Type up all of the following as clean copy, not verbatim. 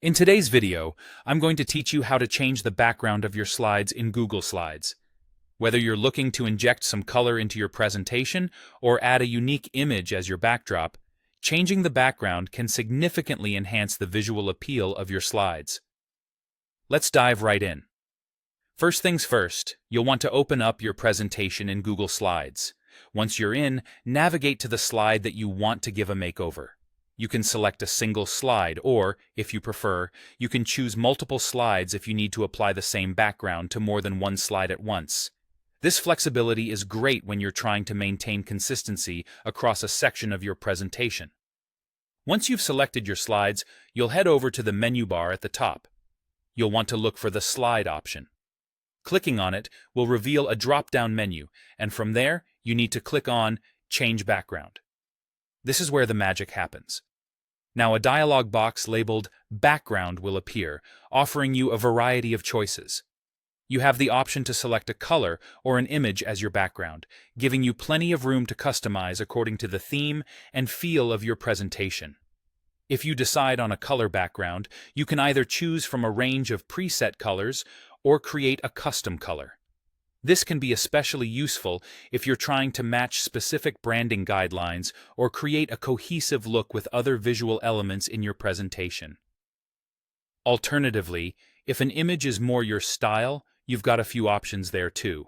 In today's video, I'm going to teach you how to change the background of your slides in Google Slides. Whether you're looking to inject some color into your presentation or add a unique image as your backdrop, changing the background can significantly enhance the visual appeal of your slides. Let's dive right in. First things first, you'll want to open up your presentation in Google Slides. Once you're in, navigate to the slide that you want to give a makeover. You can select a single slide, or, if you prefer, you can choose multiple slides if you need to apply the same background to more than one slide at once. This flexibility is great when you're trying to maintain consistency across a section of your presentation. Once you've selected your slides, you'll head over to the menu bar at the top. You'll want to look for the Slide option. Clicking on it will reveal a drop-down menu, and from there, you need to click on Change Background. This is where the magic happens. Now a dialog box labeled Background will appear, offering you a variety of choices. You have the option to select a color or an image as your background, giving you plenty of room to customize according to the theme and feel of your presentation. If you decide on a color background, you can either choose from a range of preset colors or create a custom color. This can be especially useful if you're trying to match specific branding guidelines or create a cohesive look with other visual elements in your presentation. Alternatively, if an image is more your style, you've got a few options there too.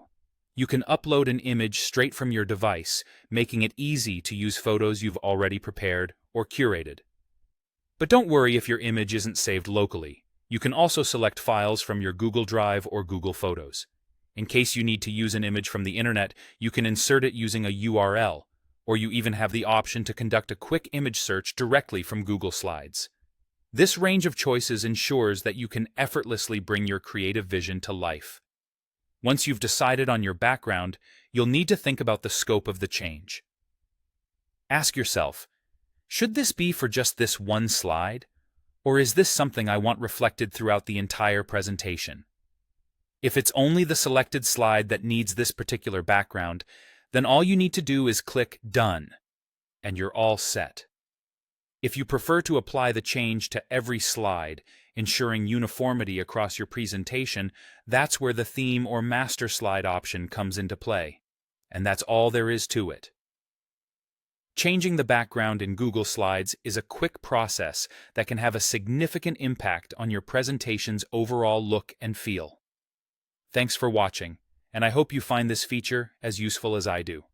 You can upload an image straight from your device, making it easy to use photos you've already prepared or curated. But don't worry if your image isn't saved locally. You can also select files from your Google Drive or Google Photos. In case you need to use an image from the internet, you can insert it using a URL, or you even have the option to conduct a quick image search directly from Google Slides. This range of choices ensures that you can effortlessly bring your creative vision to life. Once you've decided on your background, you'll need to think about the scope of the change. Ask yourself, should this be for just this one slide? Or is this something I want reflected throughout the entire presentation? If it's only the selected slide that needs this particular background, then all you need to do is click Done, and you're all set. If you prefer to apply the change to every slide, ensuring uniformity across your presentation, that's where the Theme or Master Slide option comes into play. And that's all there is to it. Changing the background in Google Slides is a quick process that can have a significant impact on your presentation's overall look and feel. Thanks for watching, and I hope you find this feature as useful as I do.